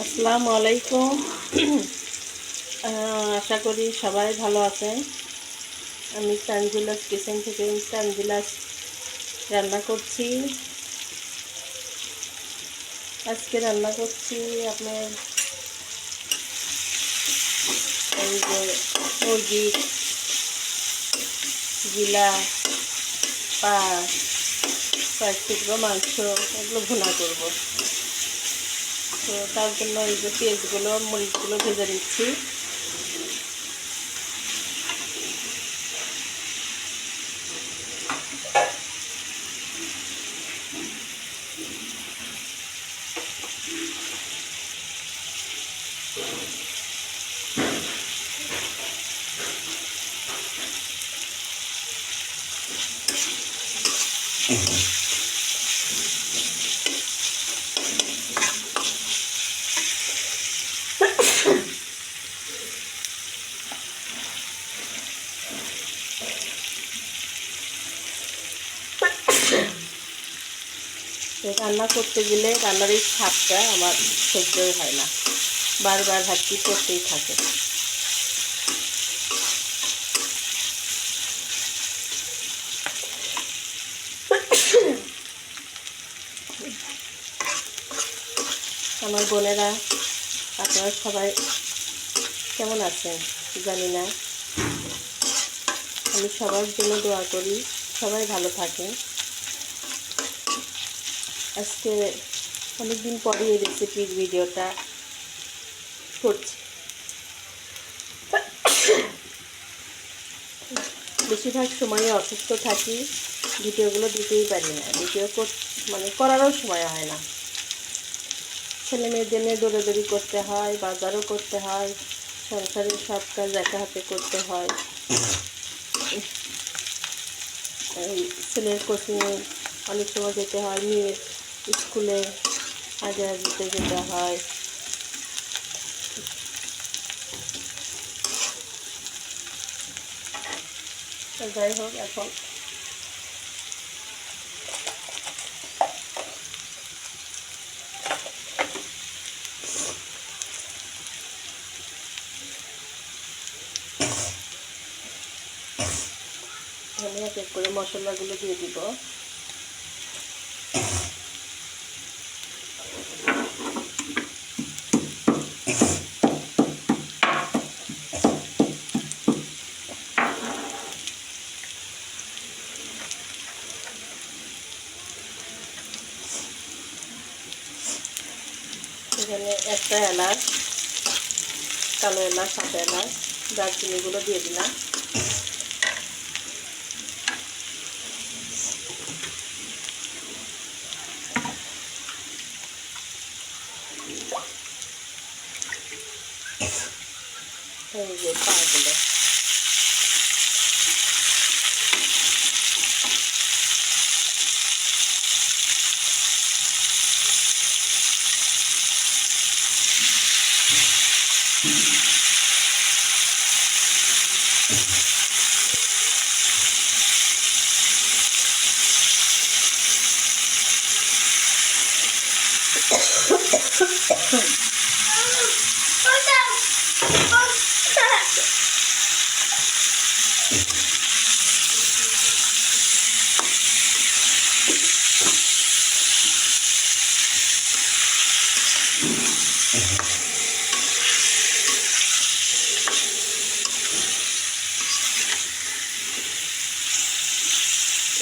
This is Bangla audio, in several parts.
আসসালামু আলাইকুম। আশা করি সবাই ভালো আছেন। আমি তানজিলাস কিচেন থেকে তানজিলাস রান্না করছি। আজকে রান্না করছি আপনার এই যে মুরগির গিলা, পা, কয়েক টুকরো মাংস, এগুলো ভুনা করব। তো তার জন্য এই যে পেঁয়াজগুলো, মরিচগুলো ভেজে দিচ্ছি। রান্না করতে গেলে রান্নার এই স্বাদটা আমার সহ্যই হয় না, বারবার হাঁচি করতেই থাকে। আমার বোনেরা, আপনারা সবাই কেমন আছেন জানি না। আমি সবার জন্য দোয়া করি, সবাই ভালো থাকেন। আজকে অনেকদিন পরে এই রেসিপির ভিডিওটা করছি। বেশিরভাগ সময়ে অসুস্থ থাকি, ভিডিওগুলো দিতেই পারি না। ভিডিও করারও সময় হয় না। ছেলে মেয়েদের নিয়ে দৌড়াদৌড়ি করতে হয়, বাজারও করতে হয়, সংসারের সব কাজ একা হাতে করতে হয়। এই ছেলের কোচিংয়ে অনেক সময় যেতে হয়, মেয়ের স্কুলে আগে দিতে যেতে হয়। যাই হোক, এখন আমি এক এক করে মশলাগুলো দিয়ে দিব। এখানে একটা এলাচ, কালো এলাচ, সাদা এলাচ, দারচিনিগুলো দিয়ে দিলাম। এই যে পাগুলো,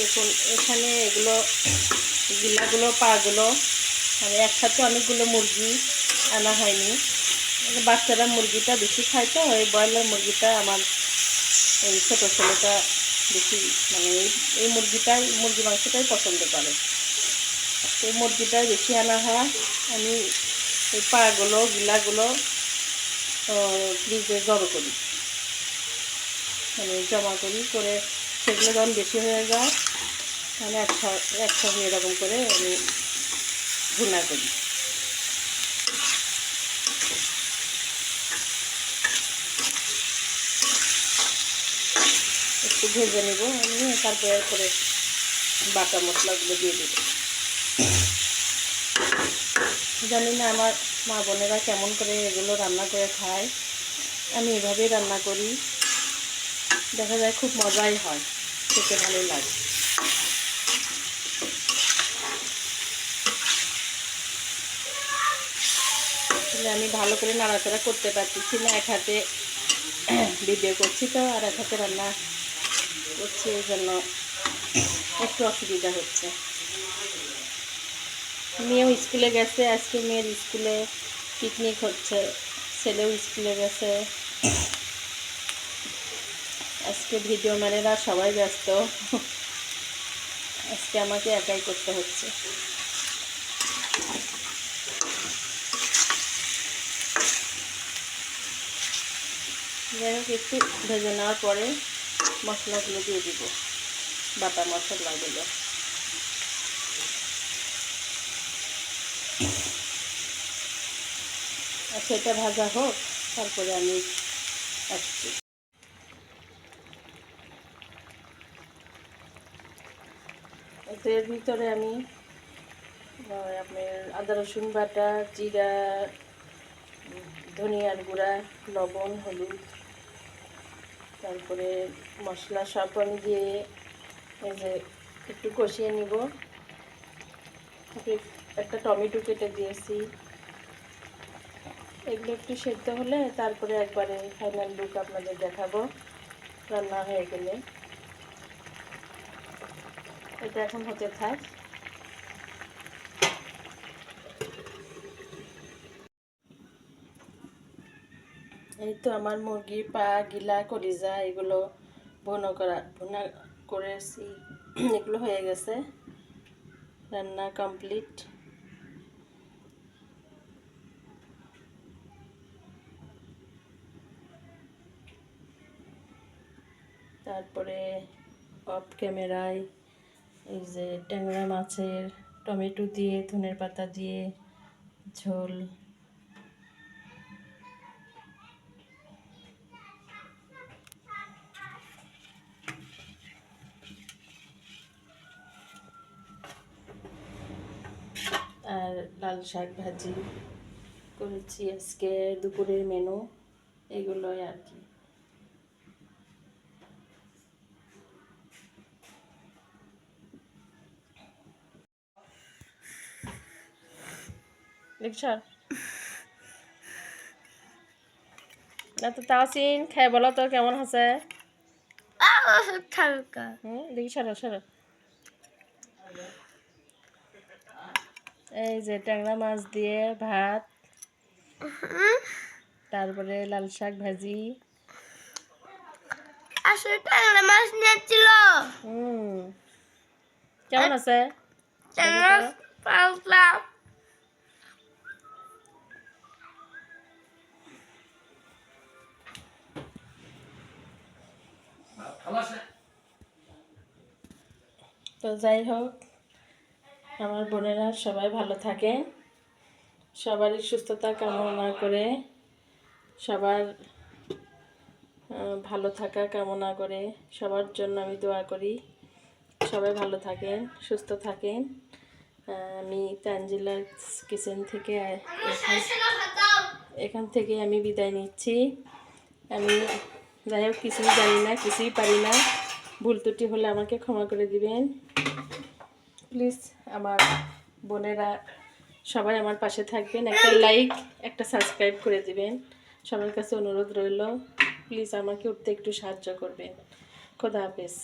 এখন এখানে এগুলো গিলাগুলো, পাগুলো, মানে একসাথে অনেকগুলো মুরগি আনা হয়নি। বাচ্চারা মুরগিটা বেশি খায়, তো এই ব্রয়লার মুরগিটা আমার এই ছোটো ছেলেটা বেশি, মানে এই মুরগি মাংসটাই পছন্দ করে। এই মুরগিটাই বেশি আনা হয়। আমি এই পাগুলো, গিলাগুলো ফ্রিজে জড়ো করি, মানে জমা করি করে সেগুলো যখন বেশি হয়ে যায় তাহলে একসঙ্গে এরকম করে আমি ভুনা করি। একটু ভেজে নেব আমি, তারপরে বাটা মশলাগুলো দিয়ে দেব। জানি না আমার মা বোনেরা কেমন করে এগুলো রান্না করে খায়, আমি এভাবেই রান্না করি। দেখা যায় খুব মজাই হয়, খেতে ভালোই লাগে। আমি ভালো করে নাড়াচাড়া করতে পারতেছি না, এক হাতে ভিডিও করছি তো আর এক হাতে রান্না করছি, এই জন্য একটু অসুবিধা হচ্ছে। মেয়েও স্কুলে গেছে, আজকে মেয়ের স্কুলে পিকনিক হচ্ছে, ছেলেও স্কুলে গেছে। আজকে ভিডিও ম্যানেরা সবাই ব্যস্ত, আজকে আমাকে একাই করতে হচ্ছে। যাই হোক, একটু ভেজে নেওয়ার পরে মশলাগুলো দিয়ে দিব, বাটা মশলাগুলো। আচ্ছা, এটা ভাজা হোক, তারপরে আমি আসছি। এর ভিতরে আমি আপনার আদা রসুন বাটা, জিরা, ধনিয়ার গুঁড়া, লবণ, হলুদ, তারপরে মশলা সব আমি দিয়ে এই যে একটু কষিয়ে নিব। একটা টমেটো কেটে দিয়েছি, এগুলো একটু সেদ্ধ হলে তারপরে একবারে ফাইনাল লুক আপনাদের দেখাবো রান্না হয়ে গেলে। এটা এখন হতে থাক। এই তো আমার মুরগির পা, গিলা, কলিজা এগুলো ভুনা করেছি, এগুলো হয়ে গেছে, রান্না কমপ্লিট। তারপরে অফ ক্যামেরায় এই যে ট্যাংরা মাছের টমেটো দিয়ে, ধনের পাতা দিয়ে ঝোল। আর লাল শাক ভাজি করেছি আজকে দুপুরের মেনু, এগুলোই আর কি। দেখছো না তো তাসিন খাই বলো তো কেমন আছে? দেখি সরো সরো। এই যে ট্যাংরা মাছ দিয়ে ভাত, তারপরে লাল শাক ভাজি। আসলে ট্যাংরা মাছ নিয়েছিল। কেমন আছে? ট্যাংরা পাতলা। তো যাই হোক, আমার বোনেরা সবাই ভালো থাকে, সবারই সুস্থতা কামনা করে, সবার ভালো থাকা কামনা করে, সবার জন্য আমি দোয়া করি। সবাই ভালো থাকেন, সুস্থ থাকেন। আমি তানজিলা কিচেন থেকে এখান থেকে আমি বিদায় নিচ্ছি। আমি যাই হোক কিছুই জানি না, কিছুই পারি না, ভুল ত্রুটি হলে আমাকে ক্ষমা করে দিবেন প্লিজ। আমার বোনেরা সবাই আমার পাশে থাকবেন, একটা লাইক, একটা সাবস্ক্রাইব করে দিবেন, সবার কাছে অনুরোধ রইল। প্লিজ আমাকে উঠতে একটু সাহায্য করবেন। খোদা হাফেজ।